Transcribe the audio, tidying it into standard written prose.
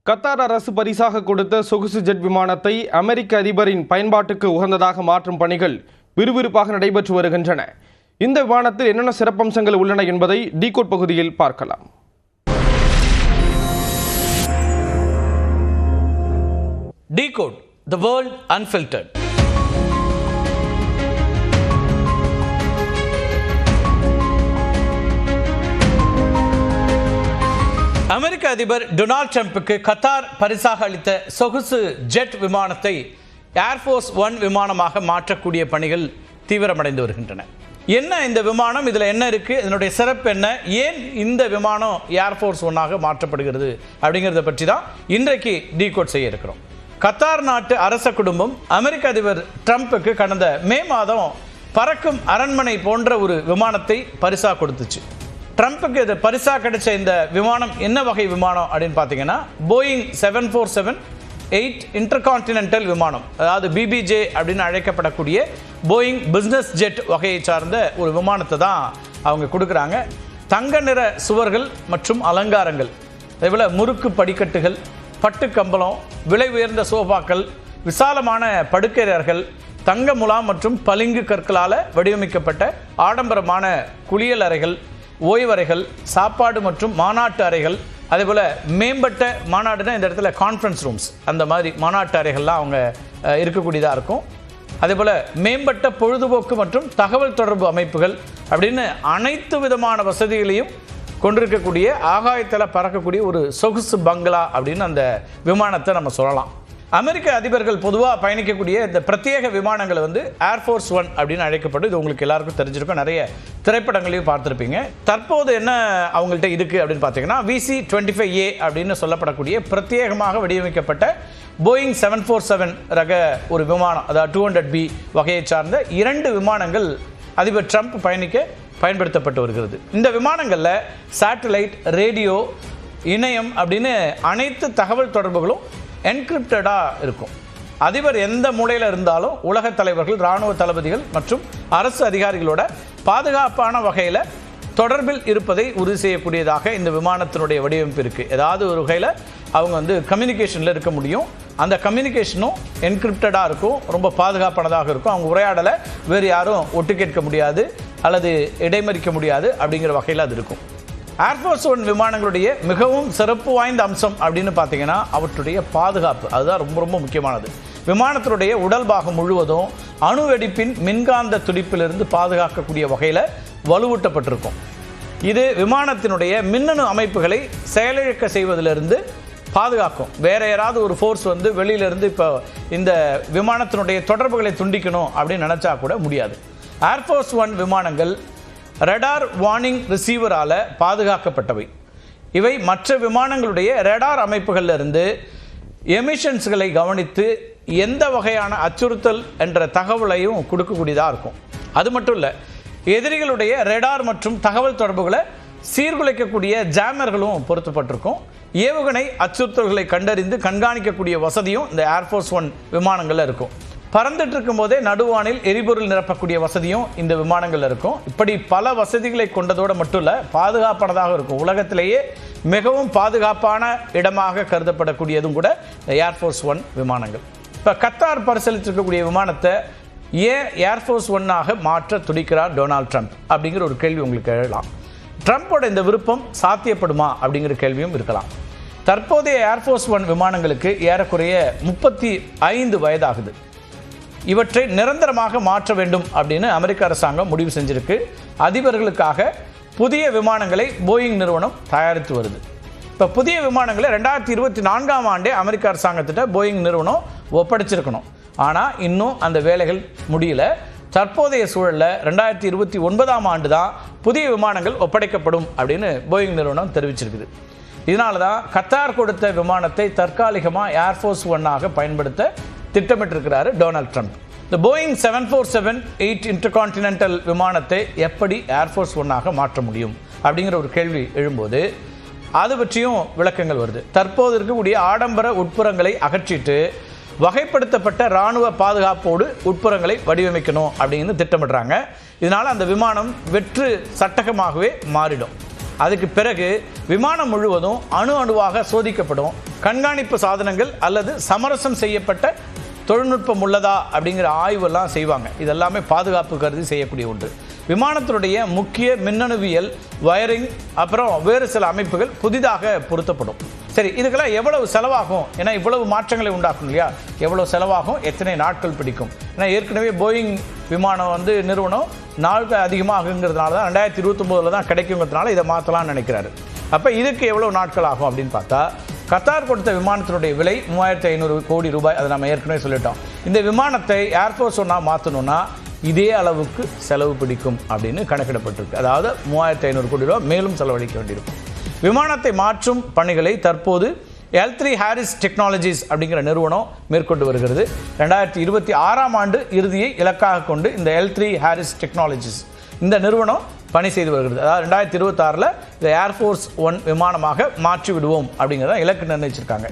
Qatar அரசு பரிசாக கொடுத்த சொகுசு ஜெட் விமானத்தை அமெரிக்க அதிபரின் பயன்பாட்டுக்கு உகந்ததாக மாற்றும் பணிகள் விறுவிறுப்பாக நடைபெற்று வருகின்றன. இந்த விமானத்தில் என்னென்ன சிறப்பம்சங்கள் உள்ளன என்பதை டிகோட் பகுதியில் பார்க்கலாம். Decode, the world unfiltered. அமெரிக்க அதிபர் டொனால்ட் ட்ரம்புக்கு கத்தார் பரிசாக அளித்த சொகுசு ஜெட் விமானத்தை ஏர்ஃபோர்ஸ் ஒன் விமானமாக மாற்றக்கூடிய பணிகள் தீவிரமடைந்து வருகின்றன. என்ன இந்த விமானம், இதில் என்ன இருக்குது, இதனுடைய சிறப்பு என்ன, ஏன் இந்த விமானம் ஏர்ஃபோர்ஸ் ஒன்னாக மாற்றப்படுகிறது அப்படிங்கிறத பற்றி தான் இன்றைக்கு டீகோட் செய்ய இருக்கிறோம். கத்தார் நாட்டு அரச குடும்பம் அமெரிக்க அதிபர் ட்ரம்புக்கு கடந்த மே மாதம் பறக்கும் அரண்மனை போன்ற ஒரு விமானத்தை பரிசாக கொடுத்துச்சு. ட்ரம்புக்கு இது பரிசா கிடைச்ச இந்த விமானம் என்ன வகை விமானம் அப்படின்னு பார்த்தீங்கன்னா போயிங் 747-8 இன்டர்கான்டினென்டல் விமானம், அதாவது பிபிஜே அப்படின்னு அழைக்கப்படக்கூடிய போயிங் பிஸ்னஸ் ஜெட் வகையை சார்ந்த ஒரு விமானத்தை தான் அவங்க கொடுக்குறாங்க. தங்க நிற சுவர்கள் மற்றும் அலங்காரங்கள், அதேபோல் முறுக்கு படிக்கட்டுகள், பட்டு கம்பளம், விலை உயர்ந்த சோஃபாக்கள், விசாலமான படுக்கையறைகள், தங்க முலாம் மற்றும் பளிங்கு கற்களால் வடிவமைக்கப்பட்ட ஆடம்பரமான குளியல் அறைகள், ஓய்வறைகள், சாப்பாடு மற்றும் மாநாட்டு அறைகள், அதேபோல் மேம்பட்ட மாநாடுனா இந்த இடத்துல கான்ஃபரன்ஸ் ரூம்ஸ், அந்த மாதிரி மாநாட்டு அறைகள்லாம் அவங்க இருக்கக்கூடியதாக இருக்கும். அதேபோல் மேம்பட்ட பொழுதுபோக்கு மற்றும் தகவல் தொடர்பு அமைப்புகள் அப்படின்னு அனைத்து விதமான வசதிகளையும் கொண்டிருக்கக்கூடிய ஆகாயத்தில் பறக்கக்கூடிய ஒரு சொகுசு பங்களா அப்படின்னு அந்த விமானத்தை நம்ம சொல்லலாம். அமெரிக்க அதிபர்கள் பொதுவாக பயணிக்கக்கூடிய இந்த பிரத்யேக விமானங்களை ஏர்ஃபோர்ஸ் ஒன் அப்படின்னு அழைக்கப்படும். இது உங்களுக்கு எல்லாருக்கும் தெரிஞ்சிருக்கும், நிறைய திரைப்படங்களையும் பார்த்துருப்பீங்க. தற்போது என்ன அவங்கள்ட்ட இருக்குது அப்படின்னு பார்த்தீங்கன்னா VC-25A அப்படின்னு சொல்லப்படக்கூடிய பிரத்யேகமாக வடிவமைக்கப்பட்ட போயிங் 747 ரக ஒரு விமானம், அதாவது 200B வகையை சார்ந்த 2 விமானங்கள் அதிபர் ட்ரம்ப் பயன்படுத்தப்பட்டு வருகிறது. இந்த விமானங்களில் சேட்டலைட், ரேடியோ, இணையம் அப்படின்னு அனைத்து தகவல் தொடர்புகளும் என்கிரிப்டடாக இருக்கும். அதிபர் எந்த மூலையில் இருந்தாலும் உலக தலைவர்கள், இராணுவ தளபதிகள் மற்றும் அரசு அதிகாரிகளோட பாதுகாப்பான வகையில் தொடர்பில் இருப்பதை உறுதி செய்யக்கூடியதாக இந்த விமானத்தினுடைய வடிவமைப்பு இருக்குது. ஏதாவது ஒரு வகையில் அவங்க கம்யூனிகேஷனில் இருக்க முடியும். அந்த கம்யூனிகேஷனும் என்கிரிப்டடாக இருக்கும், ரொம்ப பாதுகாப்பானதாக இருக்கும். அவங்க உரையாடலை வேறு யாரும் ஒட்டு கேட்க முடியாது அல்லது இடைமறிக்க முடியாது அப்படிங்கிற வகையில் அது இருக்கும். ஏர்ஃபோர்ஸ் ஒன் விமானங்களுடைய மிகவும் சிறப்பு வாய்ந்த அம்சம் அப்படின்னு பார்த்தீங்கன்னா அவற்றுடைய பாதுகாப்பு. அதுதான் ரொம்ப ரொம்ப முக்கியமானது. விமானத்தினுடைய உடல் பாகம் முழுவதும் அணு வெடிப்பின் மின்காந்த துடிப்பிலிருந்து பாதுகாக்கக்கூடிய வகையில் வலுவூட்டப்பட்டிருக்கும். இது விமானத்தினுடைய மின்னணு அமைப்புகளை செயலிழக்க செய்வதிலிருந்து பாதுகாக்கும். வேற யாராவது ஒரு ஃபோர்ஸ் வெளியிலிருந்து இப்போ இந்த விமானத்தினுடைய தொடர்புகளை துண்டிக்கணும் அப்படின்னு நினச்சா கூட முடியாது. ஏர்ஃபோர்ஸ் ஒன் விமானங்கள் ரடார் வார்னிங் ரிசீவரால் பாதுகாக்கப்பட்டவை. இவை மற்ற விமானங்களுடைய ரடார் அமைப்புகளிலிருந்து எமிஷன்ஸ்களை கவனித்து எந்த வகையான அச்சுறுத்தல் என்ற தகவலையும் கொடுக்கக்கூடியதாக இருக்கும். அது மட்டும் இல்லை, எதிரிகளுடைய ரடார் மற்றும் தகவல் தொடர்புகளை சீர்குலைக்கக்கூடிய ஜாமர்களும் பொருத்தப்பட்டிருக்கும். ஏவுகணை அச்சுறுத்தல்களை கண்டறிந்து கண்காணிக்கக்கூடிய வசதியும் இந்த ஏர்ஃபோர்ஸ் ஒன் விமானங்களில் இருக்கும். பறந்துட்டு இருக்கும் போதே நடுவானில் எரிபொருள் நிரப்பக்கூடிய வசதியும் இந்த விமானங்கள் இருக்கும். இப்படி பல வசதிகளை கொண்டதோடு மட்டும் இல்லை, பாதுகாப்பானதாக இருக்கும். உலகத்திலேயே மிகவும் பாதுகாப்பான இடமாக கருதப்படக்கூடியதும் கூட ஏர்ஃபோர்ஸ் ஒன் விமானங்கள். இப்போ கத்தார் பரிசீலித்திருக்கக்கூடிய விமானத்தை ஏன் ஏர்ஃபோர்ஸ் ஒன்னாக மாற்ற துடிக்கிறார் டொனால்ட் ட்ரம்ப் அப்படிங்கிற ஒரு கேள்வி உங்களுக்கு எழலாம். ட்ரம்ப்போட இந்த விருப்பம் சாத்தியப்படுமா அப்படிங்கிற கேள்வியும் இருக்கலாம். தற்போதைய ஏர்ஃபோர்ஸ் ஒன் விமானங்களுக்கு ஏறக்குறைய 35 வயதாகுது. இவற்றை நிரந்தரமாக மாற்ற வேண்டும் அப்படின்னு அமெரிக்க அரசாங்கம் முடிவு செஞ்சிருக்கு. அதிபர்களுக்காக புதிய விமானங்களை போயிங் நிறுவனம் தயாரித்து வருது. இப்போ புதிய விமானங்களை 2024ஆம் ஆண்டே அமெரிக்க அரசாங்கத்திட்ட போயிங் நிறுவனம் ஒப்படைச்சிருக்கணும். ஆனால் இன்னும் அந்த வேலைகள் முடியல. தற்போதைய சூழலில் 2029ஆம் ஆண்டு தான் புதிய விமானங்கள் ஒப்படைக்கப்படும் அப்படின்னு போயிங் நிறுவனம் தெரிவிச்சிருக்குது. இதனால தான் கத்தார் கொடுத்த விமானத்தை தற்காலிகமாக ஏர்ஃபோர்ஸ் ஒன்னாக பயன்படுத்த திட்டமிட்டிருக்கிறாரு டொனால்ட் ட்ரம்ப். இந்த போயிங் 747-8 இன்டர்கான்டினென்டல் விமானத்தை எப்படி ஏர்ஃபோர்ஸ் ஒன்னாக மாற்ற முடியும் அப்படிங்கிற ஒரு கேள்வி எழும்போது அது பற்றியும் விளக்கங்கள் வருது. தற்போது இருக்கக்கூடிய ஆடம்பர உட்புறங்களை அகற்றிட்டு வகைப்படுத்தப்பட்ட இராணுவ பாதுகாப்போடு உட்புறங்களை வடிவமைக்கணும் அப்படின்னு திட்டமிடுறாங்க. இதனால் அந்த விமானம் வெற்று சட்டகமாகவே மாறிடும். அதுக்கு பிறகு விமானம் முழுவதும் அணுவாக சோதிக்கப்படும். கண்காணிப்பு சாதனங்கள் அல்லது சமரசம் செய்யப்பட்ட தொழில்நுட்பம் உள்ளதா அப்படிங்கிற ஆய்வெல்லாம் செய்வாங்க. இதெல்லாமே பாதுகாப்பு கருதி செய்யக்கூடிய ஒன்று. விமானத்தினுடைய முக்கிய மின்னணுவியல், வயரிங், அப்புறம் வேறு சில அமைப்புகள் புதிதாக பொருத்தப்படும். சரி, இதுக்கெல்லாம் எவ்வளவு செலவாகும்? ஏன்னா இவ்வளவு மாற்றங்களை உண்டாக்கும் இல்லையா? எவ்வளவு செலவாகும், எத்தனை நாட்கள் பிடிக்கும்? ஏன்னா ஏற்கனவே போயிங் விமானம் நிறுவனம் நாட்கள் அதிகமாகுங்கிறதுனால தான் 2029 தான் கிடைக்குங்கிறதுனால இதை மாற்றலாம்னு நினைக்கிறாரு. அப்போ இதுக்கு எவ்வளவு நாட்கள் ஆகும் அப்படின்னு பார்த்தா, கத்தார் கொடுத்த விமானத்தினுடைய விலை 3500 கோடி ரூபாய். அதை நம்ம ஏற்கனவே சொல்லிட்டோம். இந்த விமானத்தை ஏர்ஃபோர்ஸ் ஒன்னாக மாற்றணும்னா இதே அளவுக்கு செலவு பிடிக்கும் அப்படின்னு கணக்கிடப்பட்டிருக்கு. அதாவது 3500 கோடி ரூபாய் மேலும் செலவழிக்க வேண்டியிருக்கும். விமானத்தை மாற்றும் பணிகளை தற்போது L3 Harris Technologies அப்படிங்கிற நிறுவனம் மேற்கொண்டு வருகிறது. 2026ஆம் ஆண்டு இறுதியை இலக்காக கொண்டு இந்த L3 Harris Technologies இந்த நிறுவனம் பணி செய்து வருகிறது. அதாவது 2026 இந்த ஏர்ஃபோர்ஸ் 1 விமானமாக மாற்றி விடுவோம் அப்படிங்கிறத இலக்கு நிர்ணயிச்சிருக்காங்க.